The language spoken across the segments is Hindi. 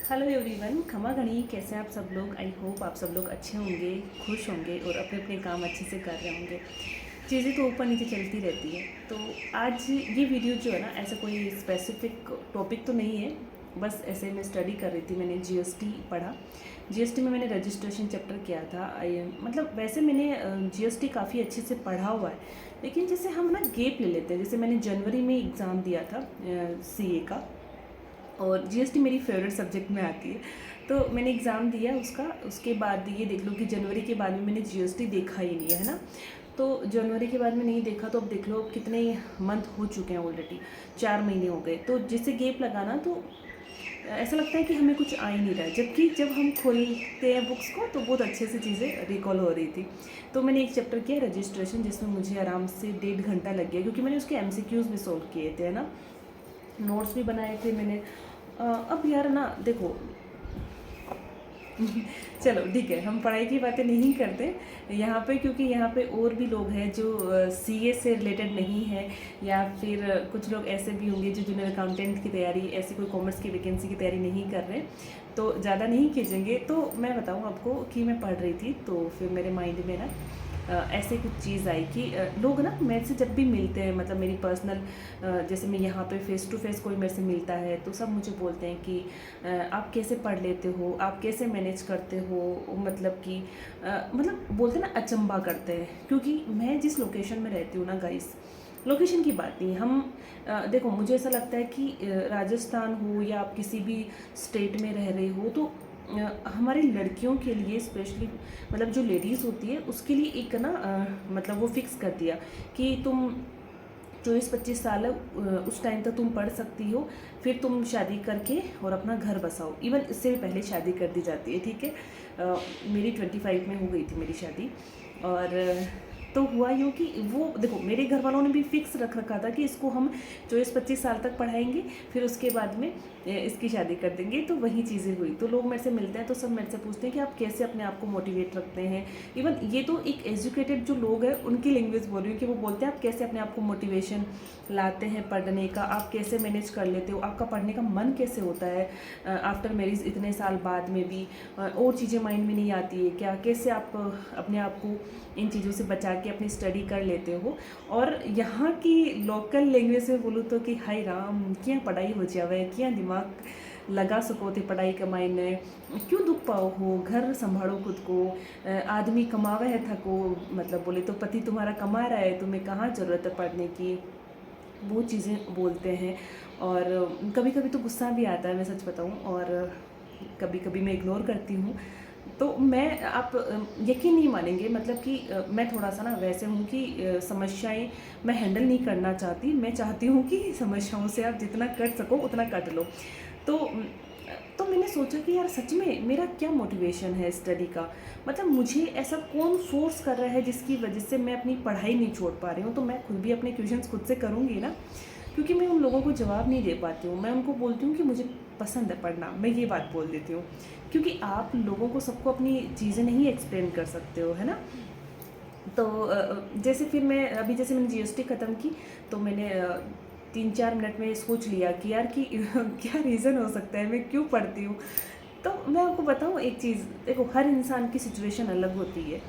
हेलो एवरीवन, खमा गणी। कैसे हैं आप सब लोग? आई होप आप सब लोग अच्छे होंगे, खुश होंगे और अपने अपने काम अच्छे से कर रहे होंगे। चीज़ें तो ऊपर नीचे चलती रहती है। तो आज ये वीडियो जो है ना, ऐसा कोई स्पेसिफिक टॉपिक तो नहीं है, बस ऐसे मैं स्टडी कर रही थी। मैंने जीएसटी पढ़ा। जीएसटी में मैंने रजिस्ट्रेशन चैप्टर किया था। मतलब वैसे मैंने जीएसटी काफ़ी अच्छे से पढ़ा हुआ है, लेकिन जैसे हम ना गेप ले लेते हैं। जैसे मैंने जनवरी में एग्ज़ाम दिया था सीए का, और जीएसटी मेरी फेवरेट सब्जेक्ट में आती है। तो मैंने एग्ज़ाम दिया उसका। उसके बाद ये देख लो कि जनवरी के बाद में मैंने जीएसटी देखा ही नहीं है ना। तो जनवरी के बाद में नहीं देखा, तो अब देख लो कितने मंथ हो चुके हैं ऑलरेडी, 4 महीने हो गए। तो जिससे गेप लगाना, तो ऐसा लगता है कि हमें कुछ आ ही नहीं रहा है, जबकि जब हम खोलते हैं बुक्स को तो बहुत अच्छे से चीज़ें रिकॉल हो रही थी। तो मैंने एक चैप्टर किया रजिस्ट्रेशन, जिसमें मुझे आराम से 1.5 घंटा लग गया, क्योंकि मैंने उसके एमसीक्यूज़ भी सॉल्व किए थे, है ना, नोट्स भी बनाए थे मैंने। अब यार ना देखो, चलो ठीक है, हम पढ़ाई की बातें नहीं करते यहाँ पे, क्योंकि यहाँ पे और भी लोग हैं जो सीए से रिलेटेड नहीं है, या फिर कुछ लोग ऐसे भी होंगे जो जूनियर अकाउंटेंट की तैयारी, ऐसी कोई कॉमर्स की वैकेंसी की तैयारी नहीं कर रहे। तो ज़्यादा नहीं खींचेंगे। तो मैं बताऊँ आपको कि मैं पढ़ रही थी, तो फिर मेरे माइंड में ना ऐसे कुछ चीज़ आई कि लोग ना मेरे से जब भी मिलते हैं, मतलब मेरी पर्सनल, जैसे मैं यहाँ पे फेस टू फेस कोई मेरे से मिलता है, तो सब मुझे बोलते हैं कि आप कैसे पढ़ लेते हो, आप कैसे मैनेज करते हो। मतलब कि मतलब बोलते हैं ना, अचंभा करते हैं, क्योंकि मैं जिस लोकेशन में रहती हूँ ना गाइस, लोकेशन की बात नहीं, हम देखो, मुझे ऐसा लगता है कि राजस्थान हो या आप किसी भी स्टेट में रह रहे हो, तो हमारी लड़कियों के लिए स्पेशली, मतलब जो लेडीज़ होती है उसके लिए एक ना मतलब वो फिक्स कर दिया कि तुम 24-25 साल है, उस टाइम तक तुम पढ़ सकती हो, फिर तुम शादी करके और अपना घर बसाओ। इवन इससे भी पहले शादी कर दी जाती है, ठीक है। मेरी 25 में हो गई थी मेरी शादी। और तो हुआ यूँ कि वो देखो, मेरे घर वालों ने भी फिक्स रख रखा था कि इसको हम 24-25 साल तक पढ़ाएंगे, फिर उसके बाद में इसकी शादी कर देंगे। तो वही चीज़ें हुई। तो लोग मेरे से मिलते हैं तो सब मेरे से पूछते हैं कि आप कैसे अपने आप को मोटिवेट रखते हैं। इवन ये तो एक एजुकेटेड जो लोग हैं उनकी लैंग्वेज बोल रही हूँ, कि वो बोलते हैं आप कैसे अपने आप को मोटिवेशन लाते हैं पढ़ने का, आप कैसे मैनेज कर लेते हो, आपका पढ़ने का मन कैसे होता है आफ्टर मैरिज इतने साल बाद में भी, और चीज़ें माइंड में नहीं आती है क्या, कैसे आप अपने आप को इन चीज़ों से बचा के अपनी स्टडी कर लेते हो। और यहाँ की लोकल लैंग्वेज में बोलूँ तो कि हाय राम, क्या पढ़ाई हो जावे, क्या दिमाग लगा सको थे पढ़ाई कमाई ने, क्यों दुख पाओ हो, घर संभालो खुद को, आदमी कमावे है थको, मतलब बोले तो पति तुम्हारा कमा रहा है, तुम्हें कहाँ ज़रूरत है पढ़ने की, वो चीज़ें बोलते हैं। और कभी कभी तो गुस्सा भी आता है, मैं सच बताऊँ, और कभी कभी मैं इग्नोर करती हूँ। तो मैं, आप यकीन नहीं मानेंगे, मतलब कि मैं थोड़ा सा ना वैसे हूँ कि समस्याएं मैं हैंडल नहीं करना चाहती। मैं चाहती हूँ कि समस्याओं से आप जितना कट सको उतना कट लो। तो तो मैंने सोचा कि यार सच में मेरा क्या मोटिवेशन है स्टडी का, मतलब मुझे ऐसा कौन फोर्स कर रहा है जिसकी वजह से मैं अपनी पढ़ाई नहीं छोड़ पा रही हूँ। तो मैं खुद भी अपने क्वेश्चंस खुद से करूँगी ना, क्योंकि मैं उन लोगों को जवाब नहीं दे पाती हूँ। मैं उनको बोलती हूँ कि मुझे पसंद है पढ़ना, मैं ये बात बोल देती हूँ, क्योंकि आप लोगों को सबको अपनी चीज़ें नहीं एक्सप्लेन कर सकते हो, है ना। तो जैसे फिर मैं अभी, जैसे मैंने जीएसटी ख़त्म की, तो मैंने 3-4 मिनट में सोच लिया कि यार कि क्या रीज़न हो सकता है, मैं क्यों पढ़ती हूँ। तो मैं आपको बताऊँ एक चीज़, देखो हर इंसान की सिचुएशन अलग होती है।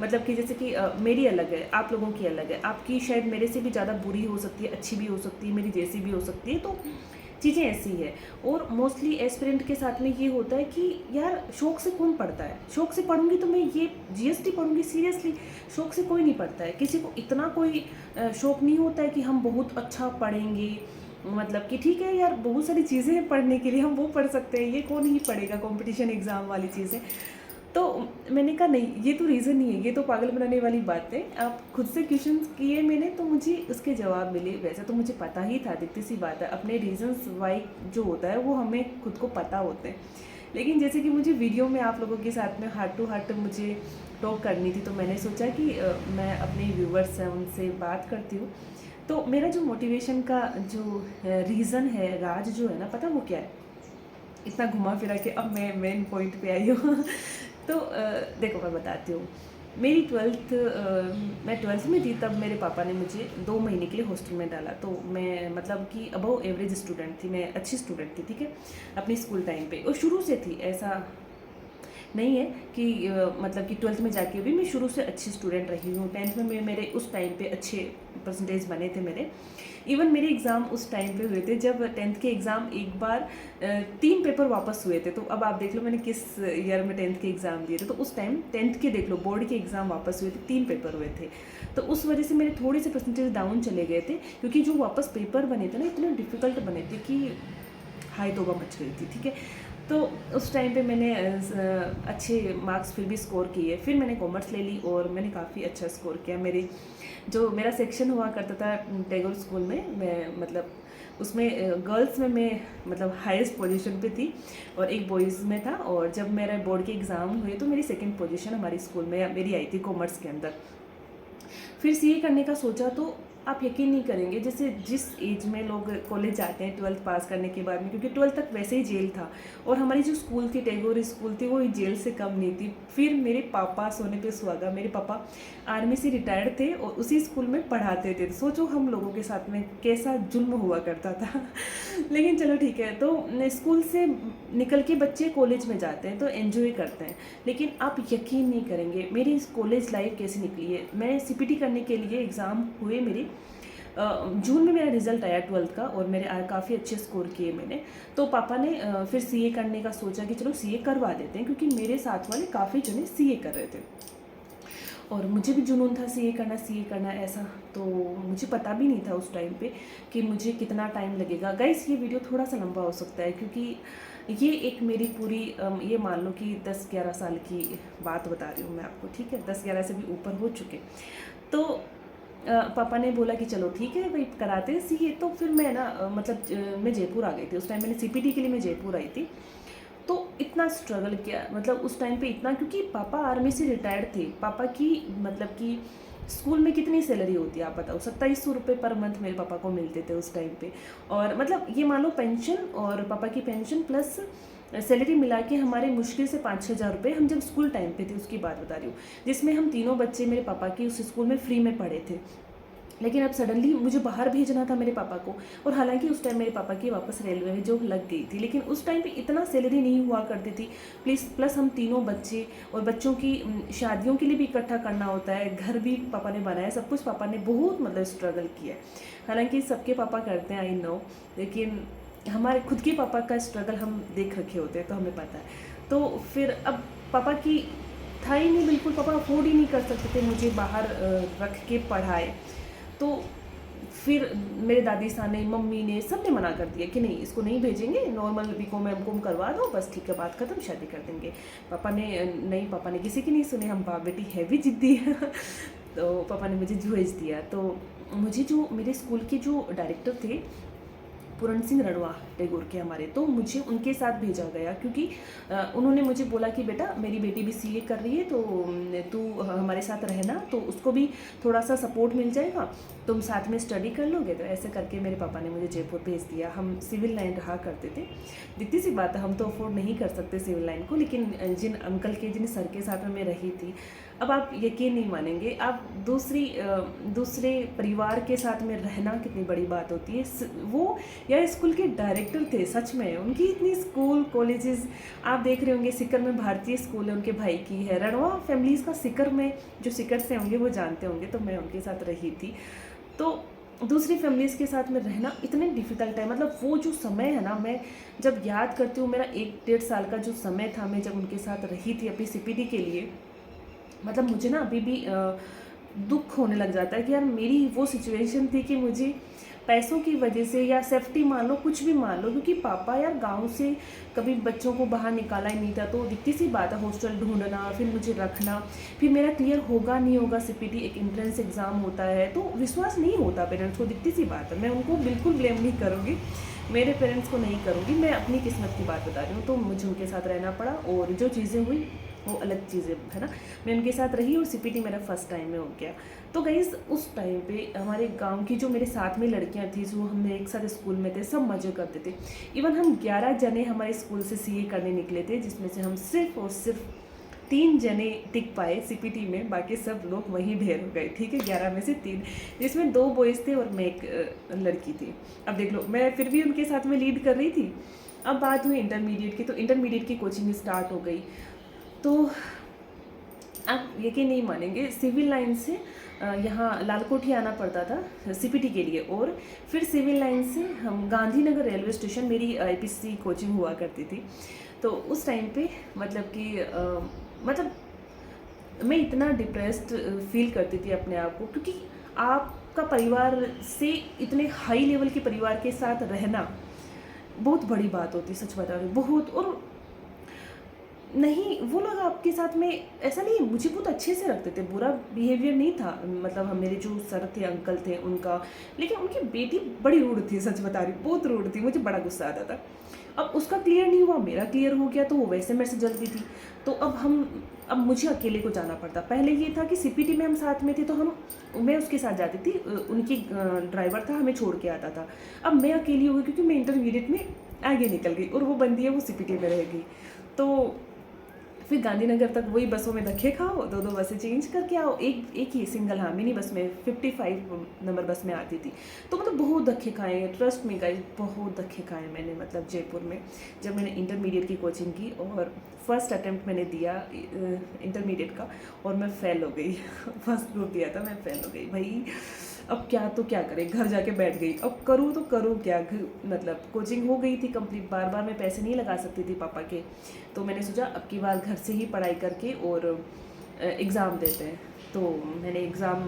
मतलब कि जैसे कि मेरी अलग है, आप लोगों की अलग है, आपकी शायद मेरे से भी ज़्यादा बुरी हो सकती है, अच्छी भी हो सकती है, मेरी जैसी भी हो सकती है। तो चीज़ें ऐसी है। और मोस्टली एस्पिरेंट के साथ में ये होता है कि यार शौक से कौन पढ़ता है, शौक से पढ़ूंगी तो मैं ये जीएसटी पढ़ूंगी सीरियसली, शौक से कोई नहीं पढ़ता है। किसी को इतना कोई शौक नहीं होता है कि हम बहुत अच्छा पढ़ेंगे। मतलब कि ठीक है यार, बहुत सारी चीज़ें हैं पढ़ने के लिए, हम वो पढ़ सकते हैं, ये कौन ही पढ़ेगा कंपटीशन एग्ज़ाम वाली चीज़ें। तो मैंने कहा नहीं, ये तो रीज़न नहीं है, ये तो पागल बनाने वाली बात है। आप खुद से क्वेश्चन किए मैंने, तो मुझे उसके जवाब मिले। वैसे तो मुझे पता ही था, दिखती सी बात है, अपने रीजंस वाई जो होता है वो हमें खुद को पता होते हैं। लेकिन जैसे कि मुझे वीडियो में आप लोगों के साथ में हार्ट टू हार्ट मुझे टॉक करनी थी, तो मैंने सोचा कि मैं अपने व्यूवर्स हैं उनसे बात करती हूँ। तो मेरा जो मोटिवेशन का जो रीज़न है, राज जो है ना, पता वो क्या है? इतना घुमा फिरा के अब मैं मेन पॉइंट पे आई हूँ। तो देखो मैं बताती हूँ। मेरी मैं ट्वेल्थ में थी, तब मेरे पापा ने मुझे 2 महीने के लिए हॉस्टल में डाला। तो मैं मतलब कि अबव एवरेज स्टूडेंट थी, मैं अच्छी स्टूडेंट थी, ठीक है, अपनी स्कूल टाइम पे, और शुरू से थी। ऐसा नहीं है कि मतलब कि ट्वेल्थ में जाके भी मैं शुरू से अच्छी स्टूडेंट रही हूँ। टेंथ में मेरे उस टाइम पे अच्छे परसेंटेज बने थे मेरे। इवन मेरे एग्ज़ाम उस टाइम पे हुए थे जब टेंथ के एग्ज़ाम एक बार 3 पेपर वापस हुए थे। तो अब आप देख लो मैंने किस ईयर में टेंथ के एग्ज़ाम दिए थे। तो उस टाइम टेंथ के देख लो, बोर्ड के एग्ज़ाम वापस हुए थे, 3 पेपर हुए थे। तो उस वजह से मेरे थोड़े से परसेंटेज डाउन चले गए थे, क्योंकि जो वापस पेपर बने थे ना, इतने डिफ़िकल्ट बने थे कि हाय तौबा मच गई थी, ठीक है। तो उस टाइम पे मैंने अच्छे मार्क्स फिर भी स्कोर किए। फिर मैंने कॉमर्स ले ली और मैंने काफ़ी अच्छा स्कोर किया। मेरा सेक्शन हुआ करता था टैगोर स्कूल में, मैं मतलब उसमें गर्ल्स में मैं मतलब हाईएस्ट पोजीशन पे थी और एक बॉयज़ में था। और जब मेरे बोर्ड के एग्ज़ाम हुए तो मेरी सेकंड पोजीशन हमारी स्कूल में मेरी आई थी कॉमर्स के अंदर। फिर सीए करने का सोचा तो आप यकीन नहीं करेंगे, जैसे जिस एज में लोग कॉलेज जाते हैं ट्वेल्थ पास करने के बाद में, क्योंकि ट्वेल्थ तक वैसे ही जेल था और हमारी जो स्कूल थी टैगोर स्कूल थी वो जेल से कम नहीं थी। फिर मेरे पापा सोने पे सुहागा, मेरे पापा आर्मी से रिटायर्ड थे और उसी स्कूल में पढ़ाते थे। तो सोचो हम लोगों के साथ में कैसा जुल्म हुआ करता था। लेकिन चलो ठीक है। तो स्कूल से निकल के बच्चे कॉलेज में जाते हैं तो एंजॉय करते हैं, लेकिन आप यकीन नहीं करेंगे मेरी कॉलेज लाइफ कैसी निकली है। मैं सीपीटी करने के लिए एग्ज़ाम हुए मेरे जून में मेरा रिजल्ट आया ट्वेल्थ का और मेरे काफ़ी अच्छे स्कोर किए मैंने। तो पापा ने फिर सीए करने का सोचा कि चलो सीए करवा देते हैं, क्योंकि मेरे साथ वाले काफ़ी जने सीए कर रहे थे और मुझे भी जुनून था सीए करना ऐसा। तो मुझे पता भी नहीं था उस टाइम पे कि मुझे कितना टाइम लगेगा। गाइस ये वीडियो थोड़ा सा लंबा हो सकता है, क्योंकि ये एक मेरी पूरी ये मान लो कि 10-11 साल की बात बता रही हूँ मैं आपको, ठीक है, 10-11 से भी ऊपर हो चुके। तो पापा ने बोला कि चलो ठीक है भाई कराते हैं सीए। तो फिर मैं ना मैं जयपुर आ गई थी। उस टाइम मैंने सीपीटी के लिए मैं जयपुर आई थी। तो इतना स्ट्रगल किया, मतलब उस टाइम पे इतना, क्योंकि पापा आर्मी से रिटायर्ड थे। पापा की मतलब कि स्कूल में कितनी सैलरी होती है आप बताओ, 2700 रुपये पर मंथ मेरे पापा को मिलते थे उस टाइम पे। और मतलब ये मान लो पेंशन और पापा की पेंशन प्लस सैलरी मिला के हमारे मुश्किल से 5-6 हज़ार रुपये हम जब स्कूल टाइम पे थे उसकी बात बता रही हूँ, जिसमें हम तीनों बच्चे मेरे पापा की उस स्कूल में फ्री में पढ़े थे। लेकिन अब सडनली मुझे बाहर भेजना था मेरे पापा को, और हालांकि उस टाइम मेरे पापा की वापस रेलवे में जॉब लग गई थी, लेकिन उस टाइम पे इतना सैलरी नहीं हुआ करती थी। प्लस हम तीनों बच्चे और बच्चों की शादियों के लिए भी इकट्ठा करना होता है, घर भी पापा ने बनाया, सब कुछ पापा ने बहुत मतलब स्ट्रगल किया। हालांकि सबके पापा करते हैं, आई नो, लेकिन हमारे खुद के पापा का स्ट्रगल हम देख रखे होते हैं तो हमें पता है। तो फिर अब पापा की था ही नहीं, बिल्कुल पापा अफोर्ड ही नहीं कर सकते थे मुझे बाहर रख के पढ़ाए। तो फिर मेरे दादी साहब ने, मम्मी ने, सब ने मना कर दिया कि नहीं इसको नहीं भेजेंगे, नॉर्मल बीकॉम एमकॉम करवा दो बस, ठीक है बात खत्म, शादी कर देंगे। पापा ने नहीं, पापा ने किसी की नहीं सुने, हम बाप बेटी है भी जिद्दी। तो पापा ने मुझे भेज दिया। तो मुझे जो मेरे स्कूल के जो डायरेक्टर थे पूरण सिंह रणवा टैगोर के हमारे, तो मुझे उनके साथ भेजा गया, क्योंकि उन्होंने मुझे बोला कि बेटा मेरी बेटी भी सीए कर रही है तो तू हमारे साथ रहना, तो उसको भी थोड़ा सा सपोर्ट मिल जाएगा, तुम साथ में स्टडी कर लोगे। तो ऐसे करके मेरे पापा ने मुझे जयपुर भेज दिया। हम सिविल लाइन रहा करते थे, दिखती सी बात है हम तो अफोर्ड नहीं कर सकते सिविल लाइन को, लेकिन जिन सर के साथ में मैं रही थी, अब आप यकीन नहीं मानेंगे, आप दूसरे परिवार के साथ में रहना कितनी बड़ी बात होती है। वो या स्कूल के डायरेक्टर थे, सच में उनकी इतनी स्कूल कॉलेजेस आप देख रहे होंगे। सिकर में भारतीय स्कूल है उनके भाई की है, रणवा फैमिलीज़ का सिकर में, जो सिकर से होंगे वो जानते होंगे। तो मैं उनके साथ रही थी। तो दूसरी फैमिलीज़ के साथ में रहना इतने डिफ़िकल्ट है, मतलब वो जो समय है ना, मैं जब याद करती हूँ मेरा 1-1.5 साल का जो समय था, मैं जब उनके साथ रही थी अपनी सीपीटी के लिए, मतलब मुझे ना अभी भी दुख होने लग जाता है कि यार मेरी वो सिचुएशन थी कि मुझे पैसों की वजह से या सेफ्टी मान लो, कुछ भी मान लो, क्योंकि पापा यार गांव से कभी बच्चों को बाहर निकाला ही नहीं था। तो दिखती सी बात है, हॉस्टल ढूंढना, फिर मुझे रखना, फिर मेरा क्लियर होगा नहीं होगा सीपीटी, एक एंट्रेंस एग्ज़ाम होता है, तो विश्वास नहीं होता पेरेंट्स को, दिखती सी बात है। मैं उनको बिल्कुल ब्लेम नहीं करूँगी, मेरे पेरेंट्स को नहीं करूँगी, मैं अपनी किस्मत की बात बता रही हूँ। तो मुझे उनके साथ रहना पड़ा और जो चीज़ें हुई वो अलग चीज़ें है ना, मैं उनके साथ रही और सीपीटी मेरा फर्स्ट टाइम में हो गया। तो गाइस उस टाइम पे हमारे गांव की जो मेरे साथ में लड़कियां थी, जो हम एक साथ स्कूल में थे, सब मज़े करते थे। इवन हम 11 जने हमारे स्कूल से सीए करने निकले थे, जिसमें से हम सिर्फ और सिर्फ 3 जने टिक पाए सीपीटी में, बाकी सब लोग वहीं ढेर हो गए, ठीक है। 11 में से 3, जिसमें 2 बॉयज़ थे और मैं एक लड़की थी। अब देख लो, मैं फिर भी उनके साथ में लीड कर रही थी। अब बात हुई इंटरमीडिएट की, तो इंटरमीडिएट की कोचिंग स्टार्ट हो गई। तो आप यकीन नहीं मानेंगे, सिविल लाइन से यहाँ लालकोठी आना पड़ता था सीपीटी के लिए, और फिर सिविल लाइन से हम गांधीनगर रेलवे स्टेशन, मेरी आईपीसी कोचिंग हुआ करती थी। तो उस टाइम पे मतलब कि मतलब मैं इतना डिप्रेस्ड फील करती थी अपने आप को, क्योंकि आपका परिवार से इतने हाई लेवल के परिवार के साथ रहना बहुत बड़ी बात होती है, सच बता रही हूँ, बहुत। और नहीं, वो लोग आपके साथ में ऐसा नहीं, मुझे बहुत अच्छे से रखते थे, बुरा बिहेवियर नहीं था, मतलब हम मेरे जो सर थे, अंकल थे उनका, लेकिन उनकी बेटी बड़ी रूड थी, सच बता रही, बहुत रूड थी, मुझे बड़ा गुस्सा आता था। अब उसका क्लियर नहीं हुआ, मेरा क्लियर हो गया, तो वो वैसे मेरे से जलती थी। तो अब मुझे अकेले को जाना पड़ता। पहले ये था कि सीपीटी में हम साथ में थे, तो मैं उसके साथ जाती थी, उनकी ड्राइवर था, हमें छोड़ के आता था। अब मैं अकेली हो गई, क्योंकि मैं इंटरमीडिएट में आगे निकल गई, और वो बंदी है वो सीपीटी में रह गई। तो फिर गांधीनगर तक वही बसों में धक्के खाओ, 2-2 बसें चेंज करके आओ, एक ही सिंगल, हाँ, मिनी बस में 55 नंबर बस में आती थी। तो मतलब बहुत धक्के खाए, ट्रस्ट में गाइस, बहुत धक्के खाए मैंने, मतलब जयपुर में जब मैंने इंटरमीडिएट की कोचिंग की, और फर्स्ट अटेम्प्ट मैंने दिया इंटरमीडिएट का, और मैं फेल हो गई। फर्स्ट ग्रुप दिया था, मैं फेल हो गई भाई। अब क्या तो क्या करें, घर जाके बैठ गई, अब करूँ तो करूँ क्या। मतलब कोचिंग हो गई थी कंप्लीट, बार बार मैं पैसे नहीं लगा सकती थी पापा के, तो मैंने सोचा अब की बार घर से ही पढ़ाई करके और एग्ज़ाम देते हैं। तो मैंने एग्ज़ाम,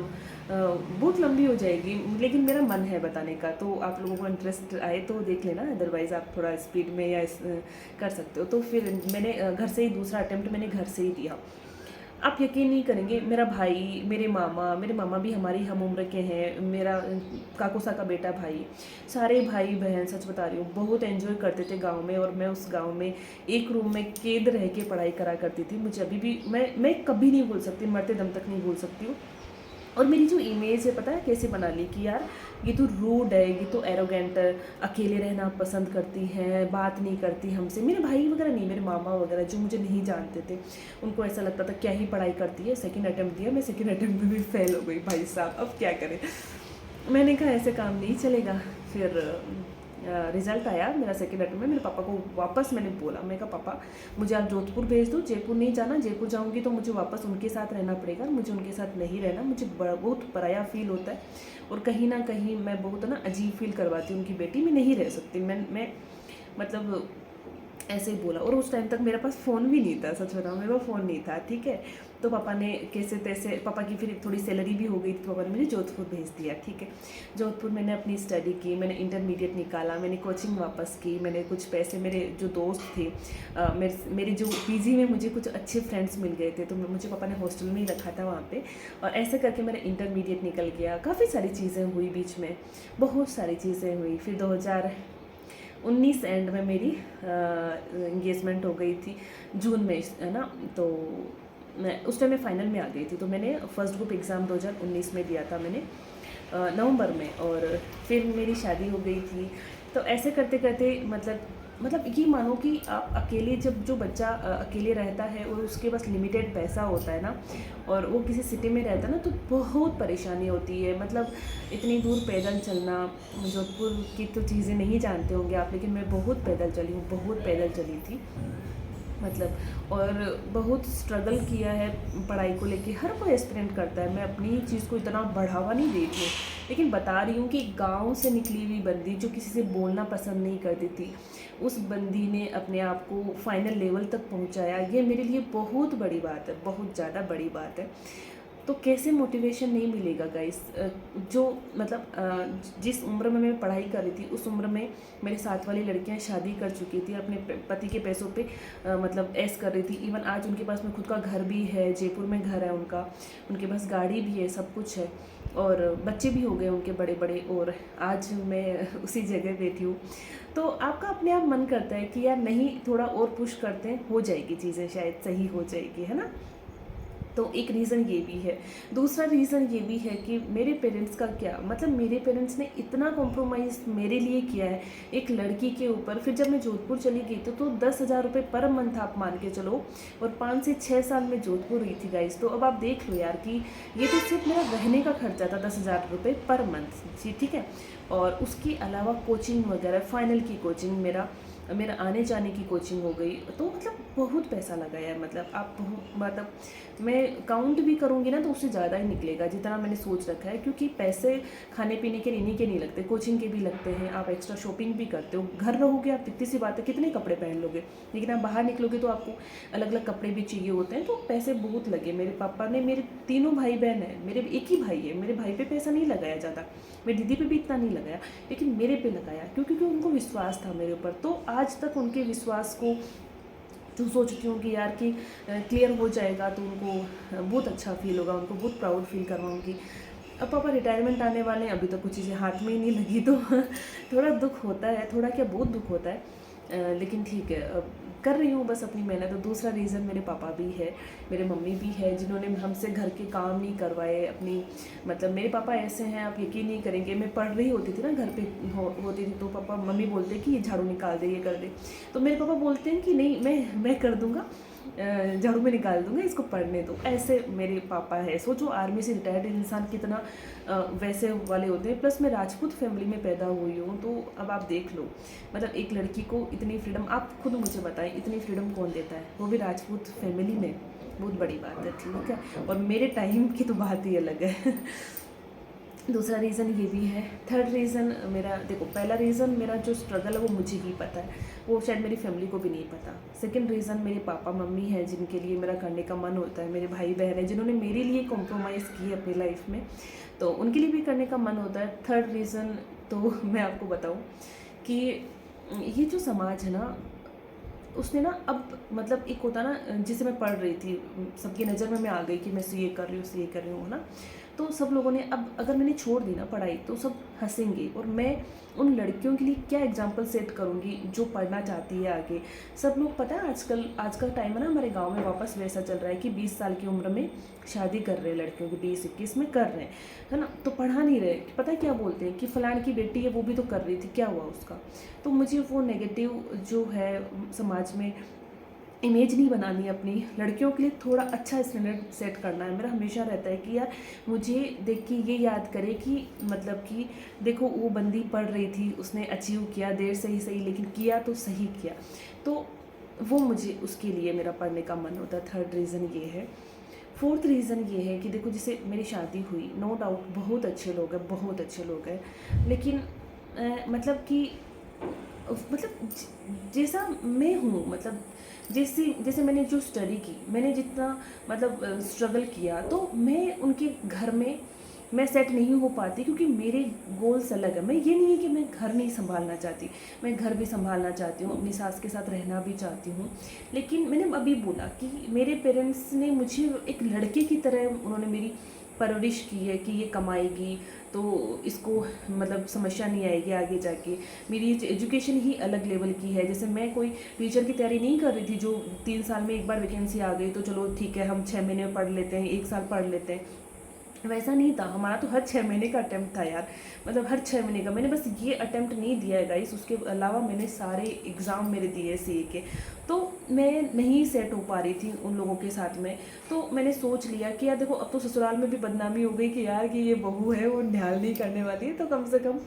बहुत लंबी हो जाएगी, लेकिन मेरा मन है बताने का, तो आप लोगों को इंटरेस्ट आए तो देख लेना, अदरवाइज़ आप थोड़ा स्पीड में या कर सकते हो। तो फिर मैंने घर से ही दूसरा अटेम्प्ट मैंने घर से ही दिया। आप यकीन नहीं करेंगे, मेरा भाई, मेरे मामा भी हमारी हम उम्र के हैं, मेरा काकोसा का बेटा भाई, सारे भाई बहन, सच बता रही हूँ, बहुत एंजॉय करते थे गांव में। और मैं उस गांव में एक रूम में कैद रह के पढ़ाई करा करती थी। मुझे अभी भी, मैं कभी नहीं भूल सकती, मरते दम तक नहीं भूल सकती हूँ। और मेरी जो इमेज है, पता है कैसे बना ली, कि यार ये तो रूड है, ये तो एरोगेंट, अकेले रहना पसंद करती है, बात नहीं करती हमसे। मेरे भाई वगैरह नहीं, मेरे मामा वगैरह जो मुझे नहीं जानते थे, उनको ऐसा लगता था क्या ही पढ़ाई करती है। सेकंड अटेम्प्ट दिया, मैं सेकंड अटेम्प्ट में भी फेल हो गई भाई साहब, अब क्या करें। मैंने कहा ऐसे काम नहीं चलेगा। फिर रिज़ल्ट आया मेरा सेकेंड अटेम्प्ट में, मेरे पापा को वापस मैंने बोला, मैं कहा पापा मुझे आप जोधपुर भेज दो, जयपुर नहीं जाना, जयपुर जाऊंगी तो मुझे वापस उनके साथ रहना पड़ेगा, मुझे उनके साथ नहीं रहना, मुझे बहुत पराया फील होता है, और कहीं ना कहीं मैं बहुत ना अजीब फील करवाती हूँ उनकी बेटी, मैं नहीं रह सकती। मैं मतलब ऐसे ही बोला। और उस टाइम तक मेरे पास फ़ोन भी नहीं था, सच बताऊँ, मेरे पास फ़ोन नहीं था, ठीक है। तो पापा ने कैसे तैसे, पापा की फिर थोड़ी सैलरी भी हो गई, तो पापा ने मुझे जोधपुर भेज दिया, ठीक है। जोधपुर मैंने अपनी स्टडी की, मैंने इंटरमीडिएट निकाला, मैंने कोचिंग वापस की, मैंने कुछ पैसे, मेरे जो दोस्त थे, मेरे जो पीजी में मुझे कुछ अच्छे फ्रेंड्स मिल गए थे, तो मुझे पापा ने हॉस्टल में ही रखा था वहाँ पे, और ऐसे करके मेरा इंटरमीडिएट निकल गया। काफ़ी सारी चीज़ें हुई बीच में, बहुत सारी चीज़ें हुई। फिर 2019 एंड में मेरी इंगेजमेंट हो गई थी, जून में, है ना। तो मैं उस टाइम में फाइनल में आ गई थी, तो मैंने फर्स्ट ग्रुप एग्ज़ाम 2019 में दिया था मैंने, नवंबर में, और फिर मेरी शादी हो गई थी। तो ऐसे करते करते मतलब ये मानो कि आप अकेले, जब जो बच्चा अकेले रहता है और उसके पास लिमिटेड पैसा होता है ना, और वो किसी सिटी में रहता है ना, तो बहुत परेशानी होती है। मतलब इतनी दूर पैदल चलना, जोधपुर की तो चीज़ें नहीं जानते होंगे आप, लेकिन मैं बहुत पैदल चली हूँ, बहुत पैदल चली थी मतलब, और बहुत स्ट्रगल किया है पढ़ाई को लेके। हर कोई एस्पिरेंट करता है, मैं अपनी चीज़ को इतना बढ़ावा नहीं देती हूँ, लेकिन बता रही हूँ कि गांव से निकली हुई बंदी जो किसी से बोलना पसंद नहीं करती थी, उस बंदी ने अपने आप को फाइनल लेवल तक पहुँचाया। ये मेरे लिए बहुत बड़ी बात है, बहुत ज़्यादा बड़ी बात है। तो कैसे मोटिवेशन नहीं मिलेगा गाइस। जो मतलब जिस उम्र में मैं पढ़ाई कर रही थी, उस उम्र में मेरे साथ वाली लड़कियां शादी कर चुकी थी, अपने पति के पैसों पे मतलब ऐश कर रही थी। इवन आज उनके पास में खुद का घर भी है, जयपुर में घर है उनका, उनके पास गाड़ी भी है, सब कुछ है, और बच्चे भी हो गए उनके बड़े बड़े, और आज मैं उसी जगह बैठी हूँ। तो आपका अपने आप मन करता है कि यार नहीं, थोड़ा और पुश करते हैं, हो जाएगी चीज़ें, शायद सही हो जाएगी, है ना। तो एक रीज़न ये भी है। दूसरा रीज़न ये भी है कि मेरे पेरेंट्स का क्या मतलब, मेरे पेरेंट्स ने इतना कॉम्प्रोमाइज़ मेरे लिए किया है एक लड़की के ऊपर। फिर जब मैं जोधपुर चली गई तो 10,000 रुपये पर मंथ आप मान के चलो, और 5 से 6 साल में जोधपुर रही थी गाइस। तो अब आप देख लो यार कि ये तो सिर्फ मेरा रहने का खर्चा था 10,000 रुपये पर मंथ जी, ठीक है। और उसके अलावा कोचिंग वगैरह, फाइनल की कोचिंग, मेरा मेरा आने जाने की कोचिंग हो गई, तो मतलब बहुत पैसा लगा यार। मतलब आप मतलब मैं काउंट भी करूँगी ना तो उससे ज़्यादा ही निकलेगा जितना मैंने सोच रखा है, क्योंकि पैसे खाने पीने के इन्हीं के नहीं लगते, कोचिंग के भी लगते हैं, आप एक्स्ट्रा शॉपिंग भी करते हो। घर रहोगे आप, इतनी सी बात है, कितने कपड़े पहन लोगे, लेकिन आप बाहर निकलोगे तो आपको अलग अलग कपड़े भी चाहिए होते हैं, तो पैसे बहुत लगे। मेरे पापा ने, मेरे तीनों भाई बहन हैं, मेरे एक ही भाई है, मेरे भाई पे पैसा नहीं लगाया ज़्यादा, मेरी दीदी पे भी इतना नहीं लगाया, लेकिन मेरे पे लगाया क्योंकि उनको विश्वास था मेरे ऊपर। तो आज तक उनके विश्वास को जो सोचती हूँ कि यार कि क्लियर हो जाएगा तो उनको बहुत अच्छा फील होगा, उनको बहुत प्राउड फील करवाऊँगी। अब पापा रिटायरमेंट आने वाले हैं, अभी तक कुछ चीज़ें हाथ में ही नहीं लगी, तो थोड़ा दुख होता है, थोड़ा क्या बहुत दुख होता है। लेकिन ठीक है, अब कर रही हूँ बस अपनी मेहनत। तो दूसरा रीज़न मेरे पापा भी है, मेरे मम्मी भी है, जिन्होंने हमसे घर के काम नहीं करवाए अपनी। मतलब मेरे पापा ऐसे हैं, आप यकीन नहीं करेंगे, मैं पढ़ रही होती थी ना घर पे होती थी, तो पापा मम्मी बोलते कि ये झाड़ू निकाल दे, ये कर दे, तो मेरे पापा बोलते हैं कि नहीं, मैं कर दूँगा, झाड़ू में निकाल दूंगा, इसको पढ़ने दो। ऐसे मेरे पापा है। सोचो आर्मी से रिटायर्ड इंसान कितना वैसे वाले होते हैं। प्लस मैं राजपूत फैमिली में पैदा हुई हूँ, तो अब आप देख लो, मतलब एक लड़की को इतनी फ्रीडम, आप खुद मुझे बताएं, इतनी फ्रीडम कौन देता है, वो भी राजपूत फैमिली में। बहुत बड़ी बात है, ठीक है। और मेरे टाइम की तो बात ही अलग है। दूसरा रीज़न ये भी है। थर्ड रीज़न मेरा, देखो पहला रीज़न मेरा जो स्ट्रगल है वो मुझे ही पता है, वो शायद मेरी फैमिली को भी नहीं पता। सेकंड रीज़न मेरे पापा मम्मी हैं, जिनके लिए मेरा करने का मन होता है। मेरे भाई बहन हैं, जिन्होंने मेरे लिए कॉम्प्रोमाइज़ की अपनी लाइफ में, तो उनके लिए भी करने का मन होता है। थर्ड रीज़न तो मैं आपको बताऊँ कि ये जो समाज है ना, उसने ना अब मतलब एक होता ना, जिसे मैं पढ़ रही थी, सबकी नज़र में मैं आ गई कि मैं सीए कर रही हूँ, सीए कर रही हूँ, है ना। तो सब लोगों ने, अब अगर मैंने छोड़ दी ना पढ़ाई तो सब हंसेंगे, और मैं उन लड़कियों के लिए क्या एग्जाम्पल सेट करूँगी जो पढ़ना चाहती है आगे। सब लोग, पता है आज का टाइम है ना, हमारे गांव में वापस वैसा चल रहा है कि 20 साल की उम्र में शादी कर रहे हैं लड़कियों की, 20-21 में कर रहे हैं, है ना। तो पढ़ा नहीं रहे, पता है क्या बोलते हैं कि फलान की बेटी है वो भी तो कर रही थी, क्या हुआ उसका। तो मुझे वो नेगेटिव जो है समाज में इमेज नहीं बनानी अपनी लड़कियों के लिए, थोड़ा अच्छा स्टैंडर्ड सेट करना है। मेरा हमेशा रहता है कि यार मुझे देख के ये याद करे कि मतलब कि देखो वो बंदी पढ़ रही थी, उसने अचीव किया, देर से ही सही लेकिन किया तो सही किया। तो वो मुझे, उसके लिए मेरा पढ़ने का मन होता है। थर्ड रीज़न ये है। फोर्थ रीज़न ये है कि देखो जैसे मेरी शादी हुई, नो डाउट बहुत अच्छे लोग हैं, बहुत अच्छे लोग हैं, लेकिन मतलब कि मतलब जैसा मैं हूँ, मतलब जैसे जैसे मैंने जो स्टडी की, मैंने जितना मतलब स्ट्रगल किया, तो मैं उनके घर में मैं सेट नहीं हो पाती, क्योंकि मेरे गोल्स अलग है। मैं ये नहीं है कि मैं घर नहीं संभालना चाहती, मैं घर भी संभालना चाहती हूँ, अपनी सास के साथ रहना भी चाहती हूँ। लेकिन मैंने अभी बोला कि मेरे पेरेंट्स ने मुझे एक लड़के की तरह उन्होंने मेरी परवरिश की है कि ये कमाएगी तो इसको मतलब समस्या नहीं आएगी आगे जाके। मेरी एजुकेशन ही अलग लेवल की है। जैसे मैं कोई टीचर की तैयारी नहीं कर रही थी जो 3 साल में एक बार वैकेंसी आ गई तो चलो ठीक है हम 6 महीने में पढ़ लेते हैं, 1 साल पढ़ लेते हैं, वैसा नहीं था। हमारा तो हर 6 महीने का अटैम्प्ट था यार, मतलब हर 6 महीने का। मैंने बस ये अटैम्प्ट नहीं दिया है गाइस, उसके अलावा मैंने सारे एग्ज़ाम मेरे दिए सीए के। तो मैं नहीं सेट हो पा रही थी उन लोगों के साथ में। तो मैंने सोच लिया कि यार देखो अब तो ससुराल में भी बदनामी हो गई कि यार कि ये बहू है वो न्याल नहीं करने वाली है, तो कम से कम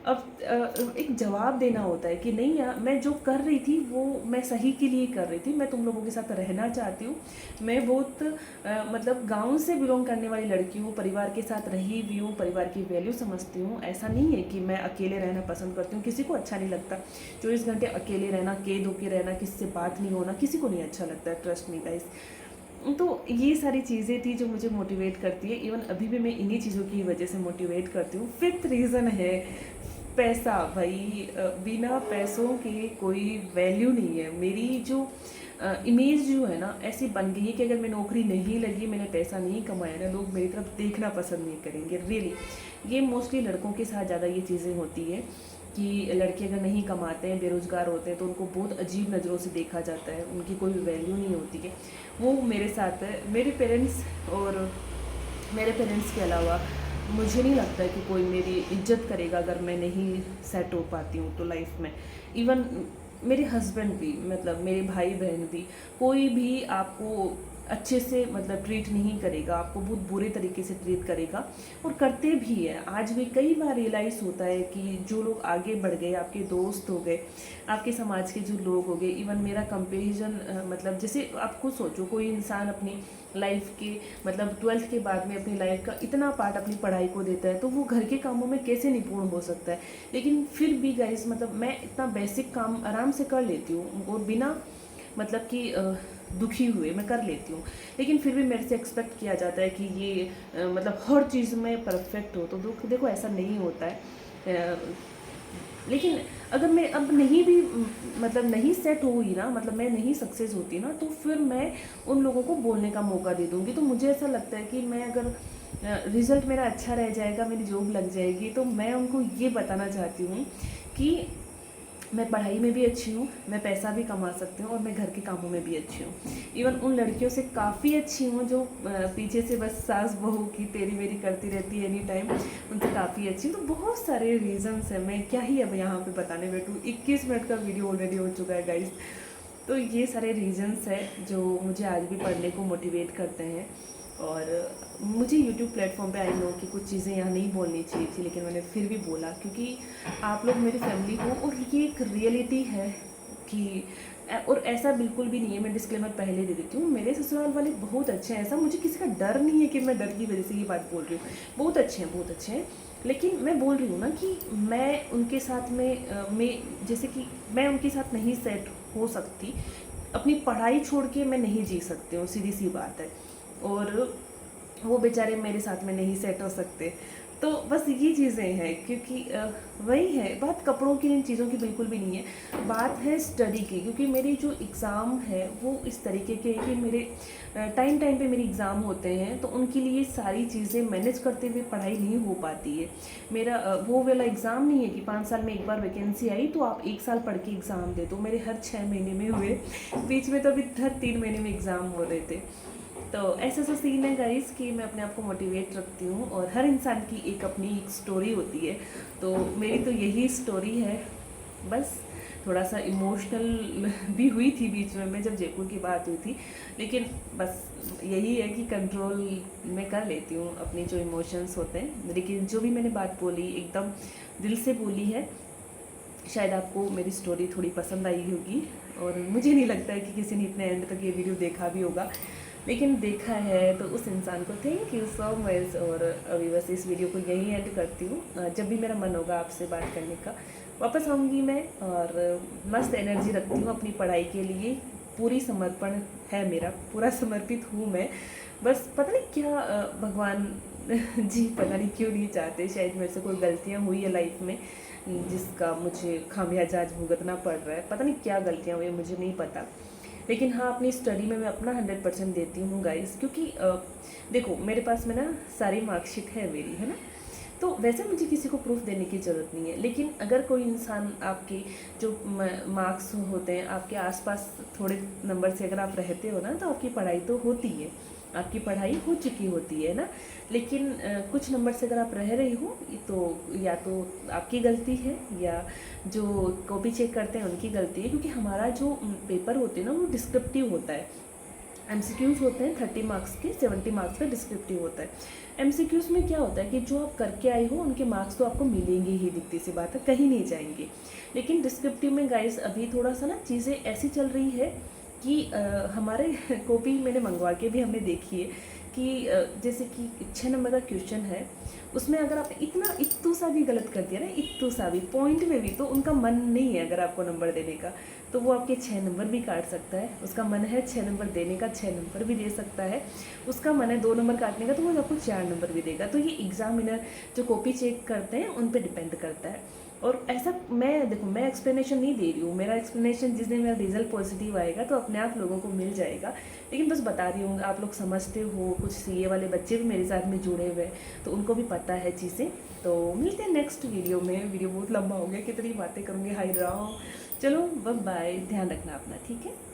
अब एक जवाब देना होता है कि नहीं यार मैं जो कर रही थी वो मैं सही के लिए कर रही थी, मैं तुम लोगों के साथ रहना चाहती हूँ। मैं बहुत मतलब गांव से बिलोंग करने वाली लड़की हूँ, परिवार के साथ रही भी हूँ, परिवार की वैल्यू समझती हूँ। ऐसा नहीं है कि मैं अकेले रहना पसंद करती हूँ, किसी को अच्छा नहीं लगता 24 घंटे अकेले रहना, कैद होके रहना, किसी से बात नहीं होना, किसी को नहीं अच्छा लगता है, ट्रस्ट मी गाइस। तो ये सारी चीज़ें थी जो मुझे मोटिवेट करती है। इवन अभी भी मैं इन्हीं चीज़ों की वजह से मोटिवेट करती हूँ। फिफ्थ रीज़न है पैसा। भाई बिना पैसों के कोई वैल्यू नहीं है। मेरी जो इमेज जो है ना ऐसी बन गई है कि अगर मैं नौकरी नहीं लगी, मैंने पैसा नहीं कमाया ना, लोग मेरी तरफ देखना पसंद नहीं करेंगे। रियली ये मोस्टली लड़कों के साथ ज़्यादा ये चीज़ें होती है। कि लड़के अगर नहीं कमाते हैं, बेरोज़गार होते हैं, तो उनको बहुत अजीब नज़रों से देखा जाता है, उनकी कोई वैल्यू नहीं होती है। वो मेरे साथ है। मेरे पेरेंट्स के अलावा मुझे नहीं लगता है कि कोई मेरी इज्जत करेगा अगर मैं नहीं सेट हो पाती हूँ तो लाइफ में। इवन मेरे हस्बैंड भी, मतलब मेरे भाई बहन भी, कोई भी आपको अच्छे से मतलब ट्रीट नहीं करेगा, आपको बहुत बुरे तरीके से ट्रीट करेगा, और करते भी है। आज भी कई बार रियलाइज़ होता है कि जो लोग आगे बढ़ गए, आपके दोस्त हो गए, आपके समाज के जो लोग हो गए, इवन मेरा कंपेरिजन, मतलब जैसे आप खुद सोचो, कोई इंसान अपनी लाइफ के मतलब 12th के बाद में अपनी लाइफ का इतना पार्ट अपनी पढ़ाई को देता है, तो वो घर के कामों में कैसे निपुण हो सकता है। लेकिन फिर भी गाइस, मतलब मैं इतना बेसिक काम आराम से कर लेती हूँ, और बिना मतलब कि दुखी हुए मैं कर लेती हूँ। लेकिन फिर भी मेरे से एक्सपेक्ट किया जाता है कि ये मतलब हर चीज़ में परफेक्ट हो, तो देखो ऐसा नहीं होता है। लेकिन अगर मैं अब नहीं भी मतलब नहीं सेट हुई ना, मतलब मैं नहीं सक्सेस होती ना, तो फिर मैं उन लोगों को बोलने का मौका दे दूँगी। तो मुझे ऐसा लगता है कि मैं अगर रिज़ल्ट मेरा अच्छा रह जाएगा, मेरी जॉब लग जाएगी, तो मैं उनको ये बताना चाहती हूँ कि मैं पढ़ाई में भी अच्छी हूँ, मैं पैसा भी कमा सकती हूँ, और मैं घर के कामों में भी अच्छी हूँ। इवन उन लड़कियों से काफ़ी अच्छी हूँ जो पीछे से बस सास बहू की तेरी मेरी करती रहती है एनी टाइम, उनसे काफ़ी अच्छी हूँ। तो बहुत सारे रीज़न्स हैं, मैं क्या ही अब यहाँ पे बताने बैठूँ। 21 मिनट का वीडियो ऑलरेडी हो चुका है गाइस। तो ये सारे रीज़न्स हैं जो मुझे आज भी पढ़ने को मोटिवेट करते हैं। और मुझे YouTube प्लेटफॉर्म पे आई नो कि कुछ चीज़ें यहाँ नहीं बोलनी चाहिए थी, लेकिन मैंने फिर भी बोला, क्योंकि आप लोग मेरी फैमिली हो, और ये एक रियलिटी है कि और ऐसा बिल्कुल भी नहीं है, मैं डिस्क्लेमर पहले दे देती हूँ, मेरे ससुराल वाले बहुत अच्छे हैं। ऐसा मुझे किसी का डर नहीं है कि मैं डर की वजह से ये बात बोल रही हूँ। बहुत अच्छे हैं, बहुत अच्छे हैं। लेकिन मैं बोल रही हूँ ना कि मैं उनके साथ में जैसे कि मैं उनके साथ नहीं सेट हो सकती, अपनी पढ़ाई छोड़ के मैं नहीं जी सकती हूँ, सीधी सी बात है। और वो बेचारे मेरे साथ में नहीं सेट हो सकते। तो बस ये चीज़ें हैं, क्योंकि वही है बात, कपड़ों की इन चीज़ों की बिल्कुल भी नहीं है, बात है स्टडी की। क्योंकि मेरी जो एग्ज़ाम है वो इस तरीके के कि मेरे टाइम पे मेरे एग्ज़ाम होते हैं, तो उनके लिए सारी चीज़ें मैनेज करते हुए पढ़ाई नहीं हो पाती है। मेरा वो वाला एग्ज़ाम नहीं है कि 5 साल में एक बार वैकेंसी आई तो आप 1 साल पढ़ के एग्ज़ाम दे दो। मेरे हर 6 महीने में हुए, बीच में तो अभी हर 3 महीने में एग्ज़ाम हो रहे थे। तो ऐसा सीन है गाइस कि मैं अपने आप को मोटिवेट रखती हूँ, और हर इंसान की एक अपनी एक स्टोरी होती है। तो मेरी तो यही स्टोरी है। बस थोड़ा सा इमोशनल भी हुई थी बीच में जब जयपुर की बात हुई थी, लेकिन बस यही है कि कंट्रोल मैं कर लेती हूँ अपने जो इमोशंस होते हैं। लेकिन जो भी मैंने बात बोली एकदम दिल से बोली है। शायद आपको मेरी स्टोरी थोड़ी पसंद आई होगी, और मुझे नहीं लगता है कि किसी ने इतने एंड तक ये वीडियो देखा भी होगा, लेकिन देखा है तो उस इंसान को थैंक यू सो मच। और अभी बस इस वीडियो को यहीं एंड करती हूँ। जब भी मेरा मन होगा आपसे बात करने का वापस आऊँगी मैं, और मस्त एनर्जी रखती हूँ अपनी पढ़ाई के लिए। पूरी समर्पण है मेरा, पूरा समर्पित हूँ मैं। बस पता नहीं क्या भगवान जी पता नहीं क्यों नहीं चाहते, शायद मेरे से कोई गलतियाँ हुई है लाइफ में जिसका मुझे खामियाजा आज भुगतना पड़ रहा है। पता नहीं क्या गलतियाँ हुई, मुझे नहीं पता। लेकिन हाँ, अपनी स्टडी में मैं अपना 100% देती हूँ गाइस, क्योंकि देखो मेरे पास में ना सारी मार्कशीट है मेरी, है ना। तो वैसे मुझे किसी को प्रूफ देने की ज़रूरत नहीं है। लेकिन अगर कोई इंसान आपके जो मार्क्स होते हैं आपके आसपास थोड़े नंबर से अगर आप रहते हो ना, तो आपकी पढ़ाई तो होती है, आपकी पढ़ाई हो चुकी होती है ना। लेकिन कुछ नंबर से अगर आप रह रही हो, तो या तो आपकी गलती है, या जो कॉपी चेक करते हैं उनकी गलती है। क्योंकि हमारा जो पेपर होते हैं ना, वो डिस्क्रिप्टिव होता है। MCQs होते हैं 30 मार्क्स के, 70 मार्क्स का डिस्क्रिप्टिव होता है। MCQs में क्या होता है कि जो आप करके आए हो उनके मार्क्स तो आपको मिलेंगे ही, दिखती सी बात है, कहीं नहीं जाएंगे। लेकिन डिस्क्रिप्टिव में गाइस अभी थोड़ा सा ना चीज़ें ऐसी चल रही है कि हमारे कॉपी मैंने मंगवा के भी हमने देखी है कि जैसे कि 6 नंबर का क्वेश्चन है, उसमें अगर आपने इतना इत्तू सा भी गलत कर दिया ना, इत्तू सा भी पॉइंट में भी, तो उनका मन नहीं है अगर आपको नंबर देने का, तो वो आपके 6 नंबर भी काट सकता है। उसका मन है 6 नंबर देने का, 6 नंबर भी दे सकता है। उसका मन है 2 नंबर काटने का, तो वो आपको 4 नंबर भी देगा। तो ये एग्जामिनर जो कॉपी चेक करते हैं उन पर डिपेंड करता है। और ऐसा मैं देखो, मैं एक्सप्लेनेशन नहीं दे रही हूँ, मेरा एक्सप्लेनेशन जिस दिन मेरा रिजल्ट पॉजिटिव आएगा तो अपने आप लोगों को मिल जाएगा। लेकिन बस बता रही हूँ, आप लोग समझते हो, कुछ सीए वाले बच्चे भी मेरे साथ में जुड़े हुए हैं तो उनको भी पता है चीज़ें। तो मिलते हैं नेक्स्ट वीडियो में। वीडियो बहुत लंबा हो गया, कितनी बातें करूँगी, हाय राम। चलो बाय बाय, ध्यान रखना अपना, ठीक है।